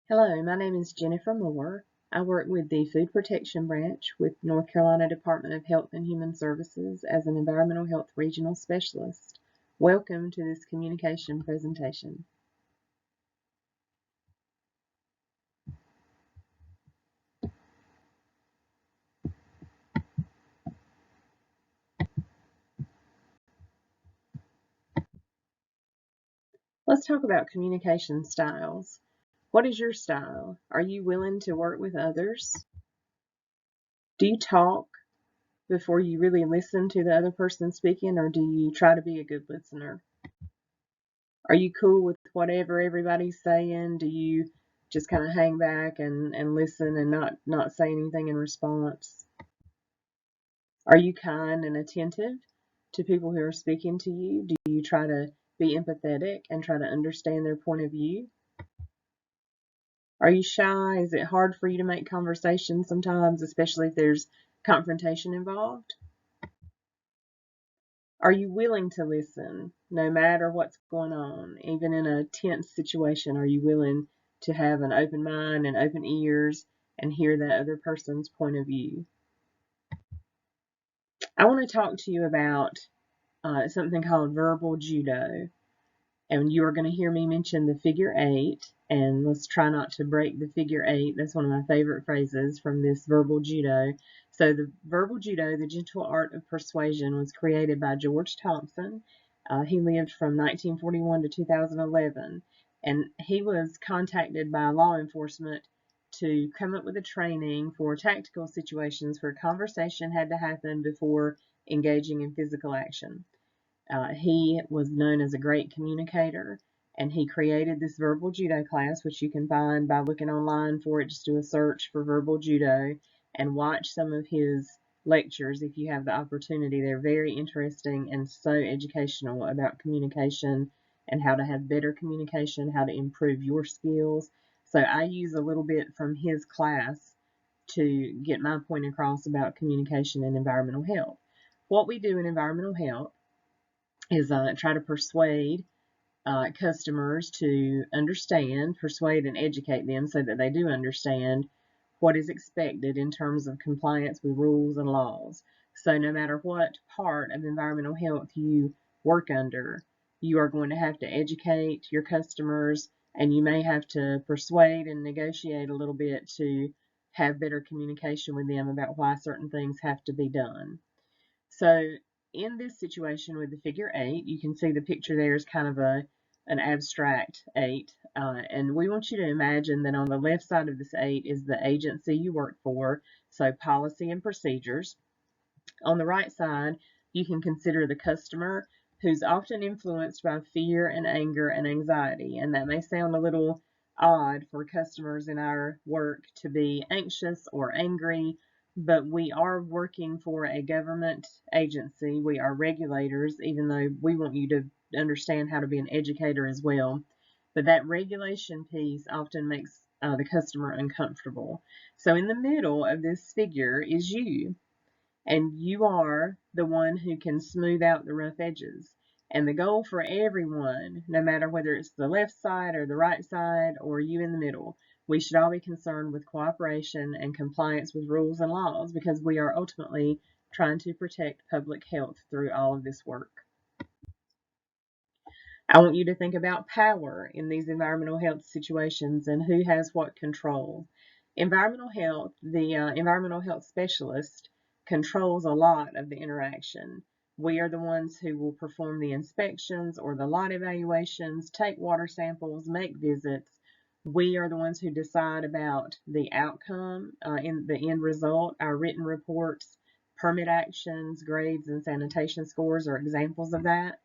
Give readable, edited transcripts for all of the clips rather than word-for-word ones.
Hello, my name is Jennifer Moore. I work with the Food Protection Branch with North Carolina Department of Health and Human Services as an Environmental Health Regional Specialist. Welcome to this communication presentation. Let's talk about communication styles. What is your style? Are you willing to work with others? Do you talk before you really listen to the other person speaking, or do you try to be a good listener? Are you cool with whatever everybody's saying? Do you just kind of hang back and listen and not say anything in response? Are you kind and attentive to people who are speaking to you? Do you try to be empathetic and try to understand their point of view? Are you shy? Is it hard for you to make conversation sometimes, especially if there's confrontation involved? Are you willing to listen no matter what's going on? Even in a tense situation, are you willing to have an open mind and open ears and hear that other person's point of view? I want to talk to you about something called verbal judo. And you are going to hear me mention the figure 8, and let's try not to break the figure 8. That's one of my favorite phrases from this verbal judo. So the verbal judo, the gentle art of persuasion, was created by George Thompson. He lived from 1941 to 2011, and he was contacted by law enforcement to come up with a training for tactical situations where conversation had to happen before engaging in physical action. He was known as a great communicator, and he created this verbal judo class, which you can find by looking online for it. Just do a search for verbal judo and watch some of his lectures if you have the opportunity. They're very interesting and so educational about communication and how to have better communication, how to improve your skills. So I use a little bit from his class to get my point across about communication and environmental health. What we do in environmental health is try to persuade customers to understand, persuade and educate them so that they do understand what is expected in terms of compliance with rules and laws. So no matter what part of environmental health you work under, you are going to have to educate your customers, and you may have to persuade and negotiate a little bit to have better communication with them about why certain things have to be done. So in this situation with the figure 8, you can see the picture there is kind of an abstract 8. And we want you to imagine that on the left side of this 8 is the agency you work for, so policy and procedures. On the right side, you can consider the customer, who's often influenced by fear and anger and anxiety. And that may sound a little odd for customers in our work to be anxious or angry, but we are working for a government agency. We are regulators, even though we want you to understand how to be an educator as well. But that regulation piece often makes the customer uncomfortable. So in the middle of this figure is you. And you are the one who can smooth out the rough edges. And the goal for everyone, no matter whether it's the left side or the right side or you in the middle, we should all be concerned with cooperation and compliance with rules and laws, because we are ultimately trying to protect public health through all of this work. I want you to think about power in these environmental health situations and who has what control. Environmental health, the environmental health specialist controls a lot of the interaction. We are the ones who will perform the inspections or the lot evaluations, take water samples, make visits. We are the ones who decide about the outcome, in the end result. Our written reports, permit actions, grades, and sanitation scores are examples of that.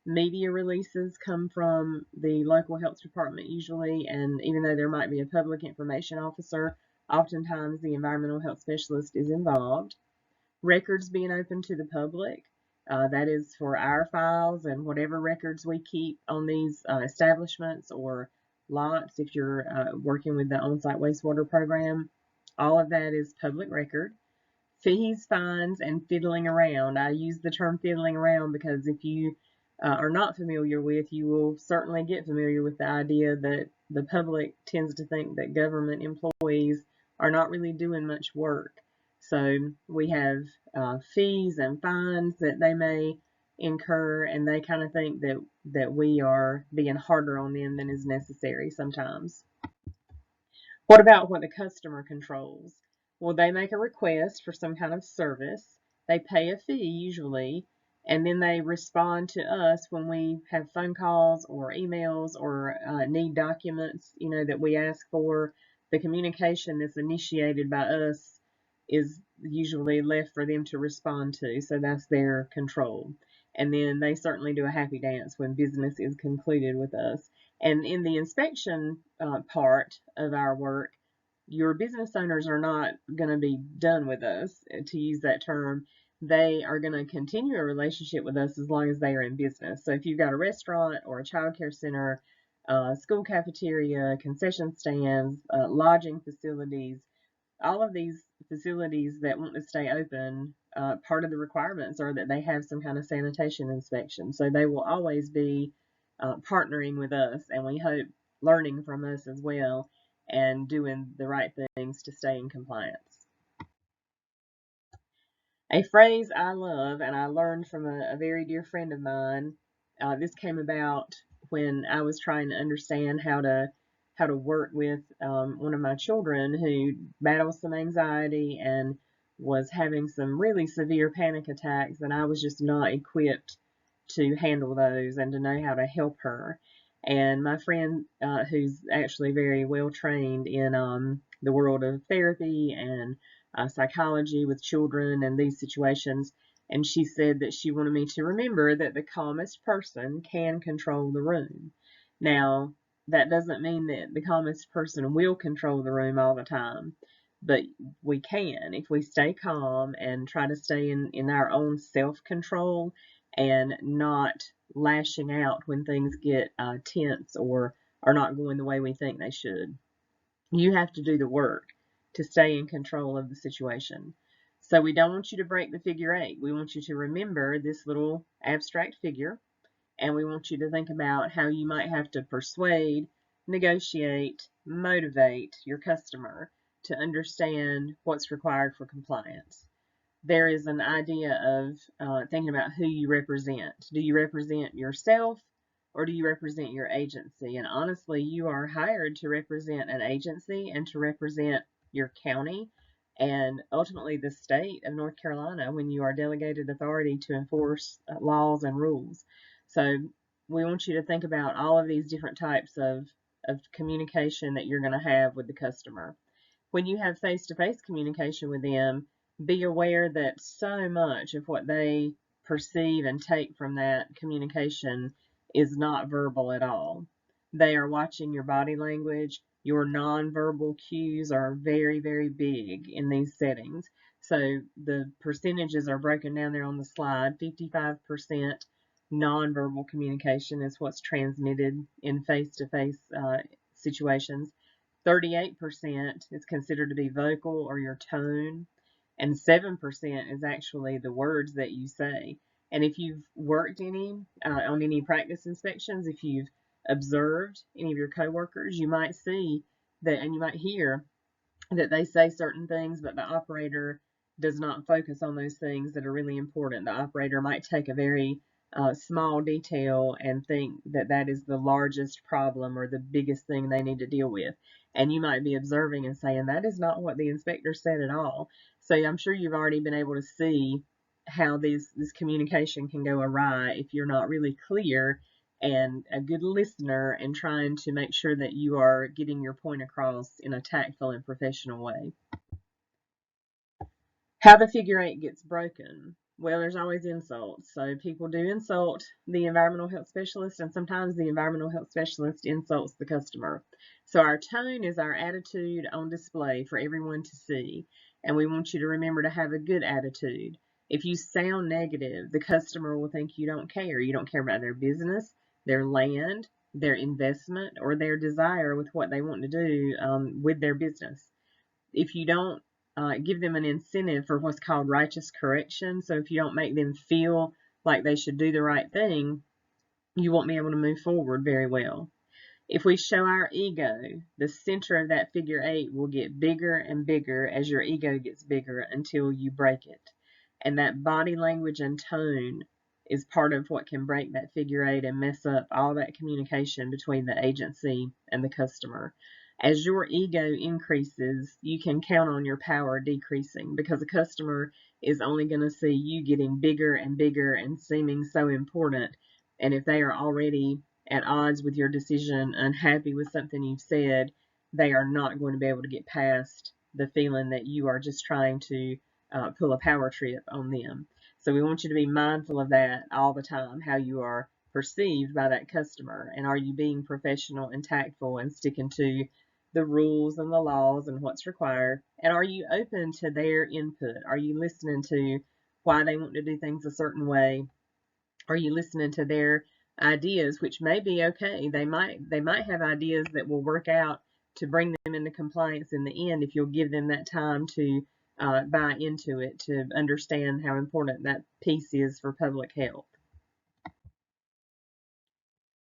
Media releases come from the local health department usually, and even though there might be a public information officer, oftentimes the environmental health specialist is involved. Records being open to the public, that is for our files and whatever records we keep on these establishments or lots. If you're working with the on-site wastewater program, all of that is public record. Fees, fines, and fiddling around. I use the term fiddling around because if you are not familiar with, you will certainly get familiar with the idea that the public tends to think that government employees are not really doing much work. So we have fees and fines that they may incur, and they kind of think that we are being harder on them than is necessary sometimes. What about what the customer controls? Well, they make a request for some kind of service. They pay a fee usually, and then they respond to us when we have phone calls or emails or need documents, that we ask for. The communication that's initiated by us is usually left for them to respond to, so that's their control. And then they certainly do a happy dance when business is concluded with us. And in the inspection part of our work, your business owners are not going to be done with us, to use that term. They are going to continue a relationship with us as long as they are in business. So if you've got a restaurant or a child care center, school cafeteria, concession stands, lodging facilities, all of these facilities that want to stay open, part of the requirements are that they have some kind of sanitation inspection. So they will always be partnering with us, and we hope learning from us as well and doing the right things to stay in compliance. A phrase I love and I learned from a very dear friend of mine. This came about when I was trying to understand how to work with one of my children who battles some anxiety and was having some really severe panic attacks, and I was just not equipped to handle those and to know how to help her. And my friend, who's actually very well trained in the world of therapy and psychology with children and these situations, and she said that she wanted me to remember that the calmest person can control the room. Now, that doesn't mean that the calmest person will control the room all the time, but we can if we stay calm and try to stay in our own self-control and not lashing out when things get tense or are not going the way we think they should. You have to do the work to stay in control of the situation. So we don't want you to break the figure eight. We want you to remember this little abstract figure, and we want you to think about how you might have to persuade, negotiate, motivate your customer to understand what's required for compliance. There is an idea of thinking about who you represent. Do you represent yourself, or do you represent your agency? And honestly, you are hired to represent an agency and to represent your county and ultimately the state of North Carolina when you are delegated authority to enforce laws and rules. So we want you to think about all of these different types of communication that you're going to have with the customer. When you have face-to-face communication with them, be aware that so much of what they perceive and take from that communication is not verbal at all. They are watching your body language. Your nonverbal cues are very, very big in these settings. So the percentages are broken down there on the slide. 55% nonverbal communication is what's transmitted in face-to-face situations. 38% is considered to be vocal or your tone, and 7% is actually the words that you say. And if you've worked on any practice inspections, if you've observed any of your coworkers, you might see that, and you might hear that they say certain things, but the operator does not focus on those things that are really important. The operator might take a very small detail and think that that is the largest problem or the biggest thing they need to deal with. And you might be observing and saying, that is not what the inspector said at all. So I'm sure you've already been able to see how this communication can go awry if you're not really clear and a good listener and trying to make sure that you are getting your point across in a tactful and professional way. How the figure eight gets broken. Well, there's always insults. So people do insult the environmental health specialist, and sometimes the environmental health specialist insults the customer. So our tone is our attitude on display for everyone to see, and we want you to remember to have a good attitude. If you sound negative, the customer will think you don't care. You don't care about their business, their land, their investment, or their desire with what they want to do with their business. If you don't give them an incentive for what's called righteous correction, so if you don't make them feel like they should do the right thing, you won't be able to move forward very well. If we show our ego, the center of that figure 8 will get bigger and bigger as your ego gets bigger until you break it. And that body language and tone is part of what can break that figure 8 and mess up all that communication between the agency and the customer. As your ego increases, you can count on your power decreasing, because a customer is only going to see you getting bigger and bigger and seeming so important. And if they are already at odds with your decision, unhappy with something you've said, they are not going to be able to get past the feeling that you are just trying to pull a power trip on them. So we want you to be mindful of that all the time, how you are perceived by that customer, and are you being professional and tactful and sticking to the rules and the laws and what's required, and are you open to their input? Are you listening to why they want to do things a certain way? Are you listening to their ideas, which may be okay? They might have ideas that will work out to bring them into compliance in the end if you'll give them that time to buy into it, to understand how important that piece is for public health.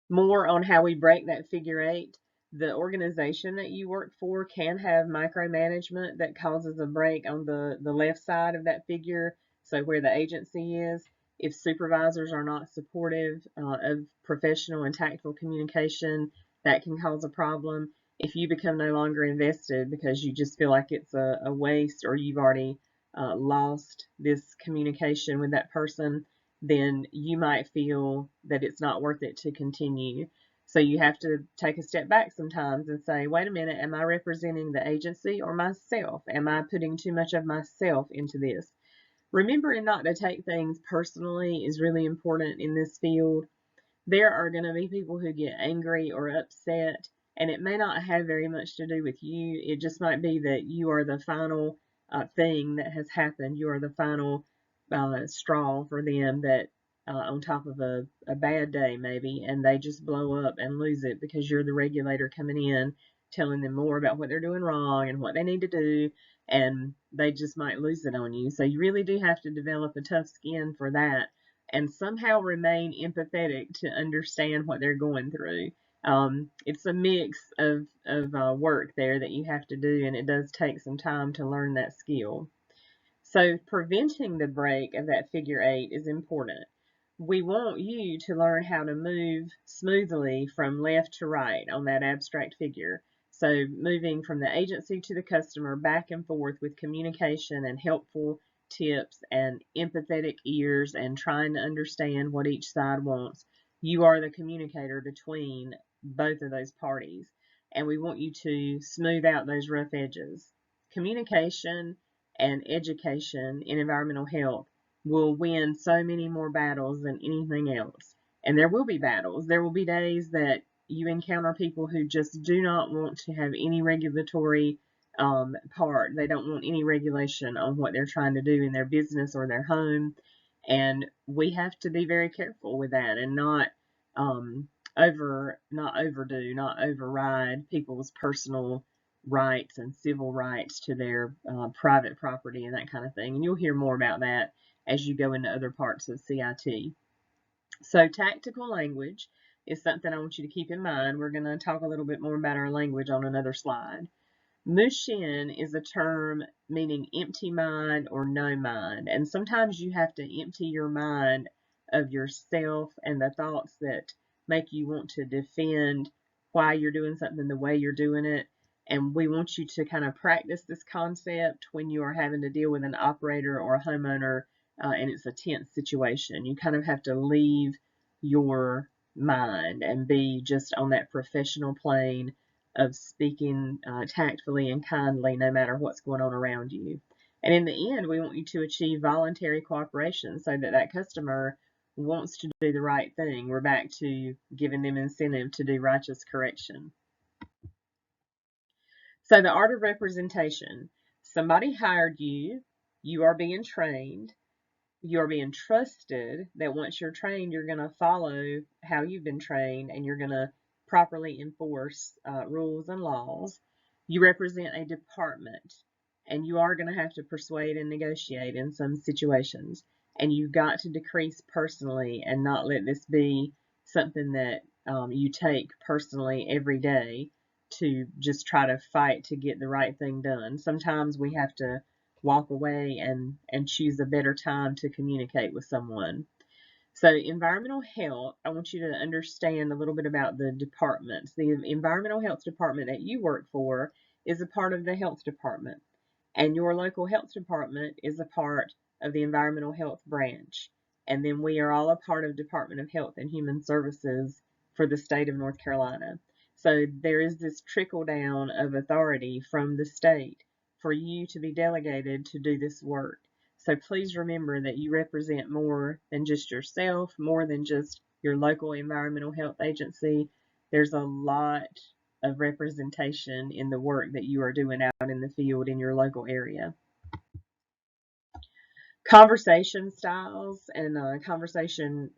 More on how we break that figure 8. The organization that you work for can have micromanagement that causes a break on the left side of that figure, so where the agency is. If supervisors are not supportive of professional and tactful communication, that can cause a problem. If you become no longer invested because you just feel like it's a waste, or you've already lost this communication with that person, then you might feel that it's not worth it to continue. So you have to take a step back sometimes and say, wait a minute, am I representing the agency or myself? Am I putting too much of myself into this? Remembering not to take things personally is really important in this field. There are going to be people who get angry or upset, and it may not have very much to do with you. It just might be that you are the final thing that has happened. You are the final straw for them, that on top of a bad day maybe, and they just blow up and lose it because you're the regulator coming in telling them more about what they're doing wrong and what they need to do, and they just might lose it on you. So you really do have to develop a tough skin for that, and somehow remain empathetic to understand what they're going through. It's a mix of work there that you have to do, and it does take some time to learn that skill. So preventing the break of that figure 8 is important. We want you to learn how to move smoothly from left to right on that abstract figure. So moving from the agency to the customer, back and forth with communication and helpful tips and empathetic ears, and trying to understand what each side wants. You are the communicator between both of those parties, and we want you to smooth out those rough edges. Communication and education in environmental health will win so many more battles than anything else. And there will be battles. There will be days that you encounter people who just do not want to have any regulatory part. They don't want any regulation on what they're trying to do in their business or their home. And we have to be very careful with that, and not override people's personal rights and civil rights to their private property and that kind of thing. And you'll hear more about that as you go into other parts of CIT. So tactical language is something I want you to keep in mind. We're going to talk a little bit more about our language on another slide. Mushin is a term meaning empty mind or no mind. And sometimes you have to empty your mind of yourself and the thoughts that make you want to defend why you're doing something the way you're doing it. And we want you to kind of practice this concept when you are having to deal with an operator or a homeowner and it's a tense situation. You kind of have to leave your mind and be just on that professional plane of speaking tactfully and kindly no matter what's going on around you. And in the end, we want you to achieve voluntary cooperation so that that customer wants to do the right thing. We're back to giving them incentive to do righteous correction. So the art of representation. Somebody hired you. You are being trained. You're being trusted that once you're trained, you're going to follow how you've been trained, and you're going to properly enforce rules and laws. You represent a department, and you are going to have to persuade and negotiate in some situations. And you've got to decrease personally and not let this be something that you take personally every day to just try to fight to get the right thing done. Sometimes we have to walk away and choose a better time to communicate with someone. So environmental health, I want you to understand a little bit about the departments. The environmental health department that you work for is a part of the health department, and your local health department is a part of the environmental health branch. And then we are all a part of Department of Health and Human Services for the state of North Carolina. So there is this trickle down of authority from the state for you to be delegated to do this work. So please remember that you represent more than just yourself, more than just your local environmental health agency. There's a lot of representation in the work that you are doing out in the field in your local area. Conversation styles and conversation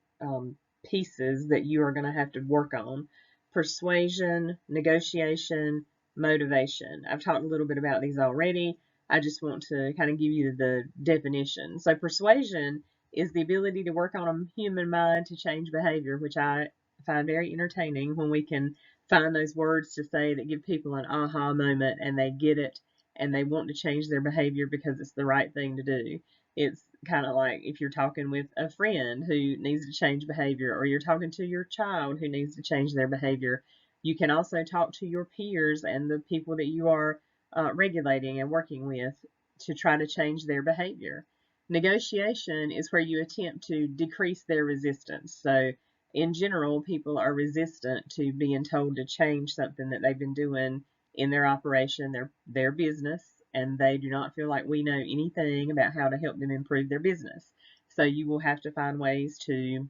pieces that you are going to have to work on. Persuasion, negotiation, motivation. I've talked a little bit about these already. I just want to kind of give you the definition. So persuasion is the ability to work on a human mind to change behavior, which I find very entertaining when we can find those words to say that give people an aha moment and they get it and they want to change their behavior because it's the right thing to do. It's kind of like if you're talking with a friend who needs to change behavior, or you're talking to your child who needs to change their behavior. You can also talk to your peers and the people that you are regulating and working with to try to change their behavior. Negotiation is where you attempt to decrease their resistance. So in general, people are resistant to being told to change something that they've been doing in their operation, their business, and they do not feel like we know anything about how to help them improve their business. So you will have to find ways to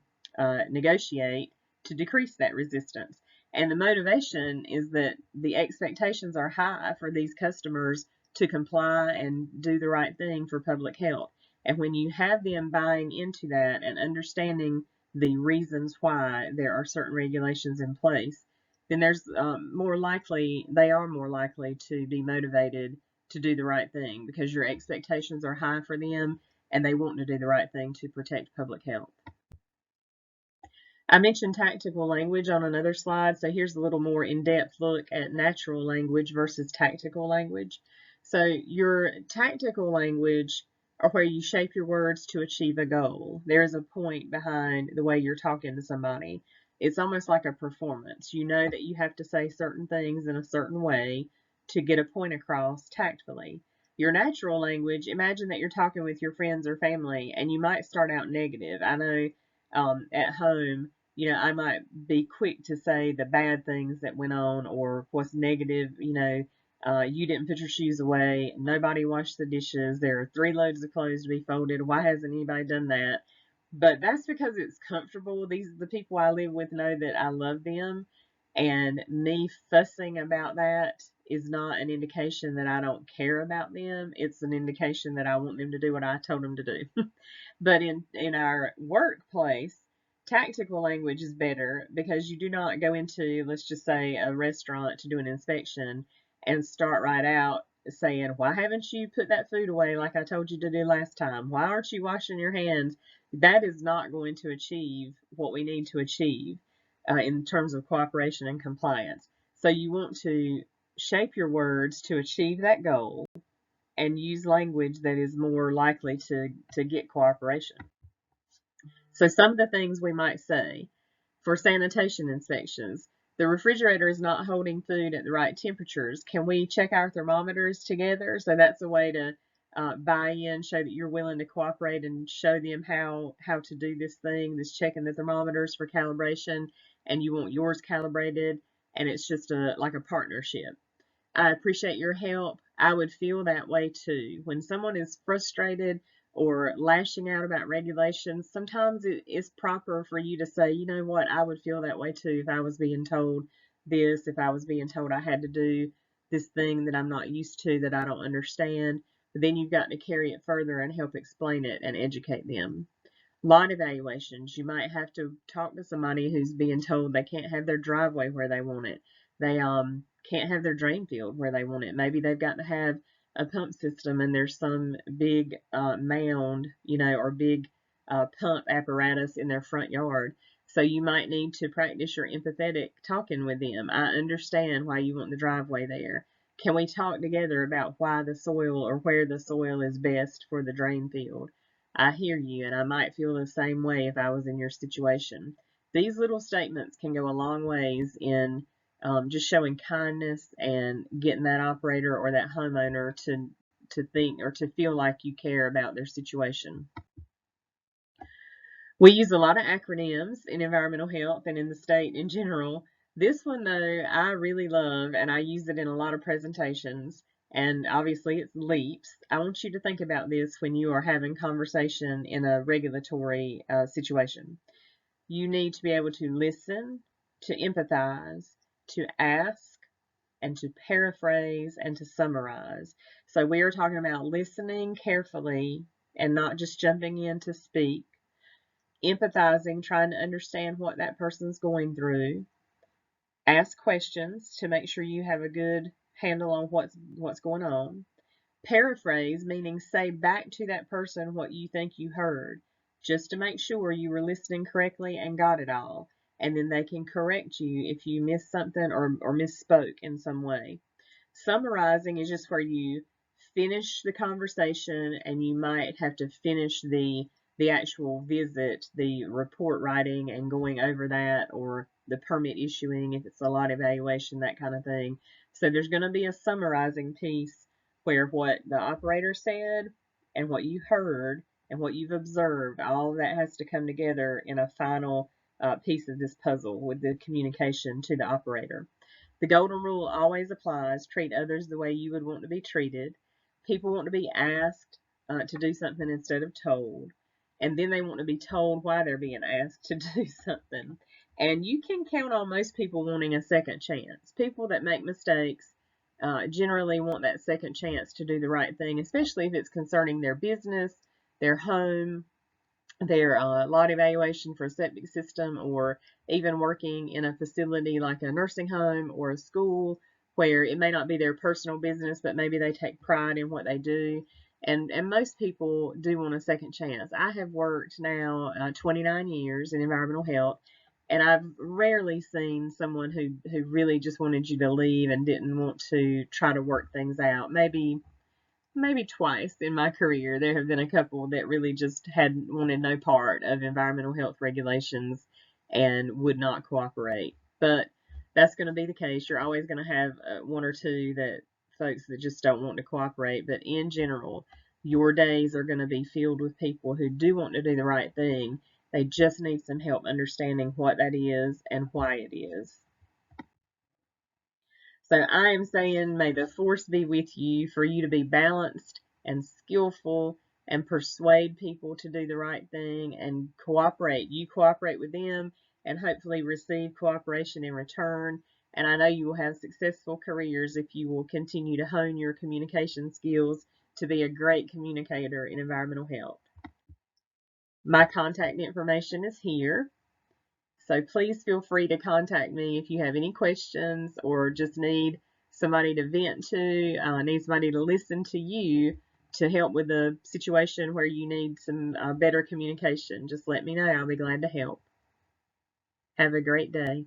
negotiate to decrease that resistance. And the motivation is that the expectations are high for these customers to comply and do the right thing for public health. And when you have them buying into that and understanding the reasons why there are certain regulations in place, then there's they are more likely to be motivated to do the right thing because your expectations are high for them and they want to do the right thing to protect public health. I mentioned tactical language on another slide, so here's a little more in-depth look at natural language versus tactical language. So your tactical language are where you shape your words to achieve a goal. There's a point behind the way you're talking to somebody. It's almost like a performance. You know that you have to say certain things in a certain way to get a point across tactfully. Your natural language, imagine that you're talking with your friends or family and you might start out negative. I know at home, I might be quick to say the bad things that went on or what's negative, you didn't put your shoes away, nobody washed the dishes, there are 3 loads of clothes to be folded, why hasn't anybody done that? But that's because it's comfortable. The people I live with know that I love them, and me fussing about that is not an indication that I don't care about them. It's an indication that I want them to do what I told them to do. But in our workplace, tactical language is better because you do not go into, let's just say, a restaurant to do an inspection and start right out saying, why haven't you put that food away like I told you to do last time? Why aren't you washing your hands? That is not going to achieve what we need to achieve in terms of cooperation and compliance. So you want to shape your words to achieve that goal and use language that is more likely to get cooperation. So some of the things we might say for sanitation inspections, the refrigerator is not holding food at the right temperatures. Can we check our thermometers together? So that's a way to buy in, show that you're willing to cooperate and show them how to do this thing, this checking the thermometers for calibration, and you want yours calibrated, and it's just like a partnership. I appreciate your help. I would feel that way too. When someone is frustrated or lashing out about regulations, sometimes it is proper for you to say, you know what, I would feel that way too if I was being told this, if I was being told I had to do this thing that I'm not used to, that I don't understand. But then you've got to carry it further and help explain it and educate them. Lot evaluations. You might have to talk to somebody who's being told they can't have their driveway where they want it. They can't have their drain field where they want it. Maybe they've got to have a pump system and there's some big mound, or big pump apparatus in their front yard. So you might need to practice your empathetic talking with them. I understand why you want the driveway there. Can we talk together about why the soil or where the soil is best for the drain field? I hear you, and I might feel the same way if I was in your situation. These little statements can go a long ways in just showing kindness and getting that operator or that homeowner to think or to feel like you care about their situation. We use a lot of acronyms in environmental health and in the state in general. This one, though, I really love, and I use it in a lot of presentations, and obviously it's LEAPS. I want you to think about this when you are having conversation in a regulatory situation. You need to be able to listen, to empathize, to ask, and to paraphrase, and to summarize. So we are talking about listening carefully and not just jumping in to speak, empathizing, trying to understand what that person's going through, ask questions to make sure you have a good handle on what's going on, paraphrase, meaning say back to that person what you think you heard, just to make sure you were listening correctly and got it all, and then they can correct you if you missed something or misspoke in some way. Summarizing is just where you finish the conversation and you might have to finish the actual visit, the report writing and going over that, or the permit issuing if it's a lot evaluation, that kind of thing. So there's going to be a summarizing piece where what the operator said and what you heard and what you've observed, all of that has to come together in a final piece of this puzzle with the communication to the operator. The golden rule always applies. Treat others the way you would want to be treated. People want to be asked to do something instead of told. And then they want to be told why they're being asked to do something. And you can count on most people wanting a second chance. People that make mistakes generally want that second chance to do the right thing, especially if it's concerning their business, their home, their lot evaluation for a septic system, or even working in a facility like a nursing home or a school where it may not be their personal business, but maybe they take pride in what they do. And most people do want a second chance. I have worked now 29 years in environmental health, and I've rarely seen someone who really just wanted you to leave and didn't want to try to work things out. Maybe twice in my career, there have been a couple that really just wanted no part of environmental health regulations and would not cooperate. But that's going to be the case. You're always going to have one or two that folks that just don't want to cooperate. But in general, your days are going to be filled with people who do want to do the right thing. They just need some help understanding what that is and why it is. So I am saying, may the force be with you for you to be balanced and skillful and persuade people to do the right thing and cooperate. You cooperate with them and hopefully receive cooperation in return. And I know you will have successful careers if you will continue to hone your communication skills to be a great communicator in environmental health. My contact information is here. So please feel free to contact me if you have any questions or just need somebody to vent to, need somebody to listen to you to help with a situation where you need some better communication. Just let me know. I'll be glad to help. Have a great day.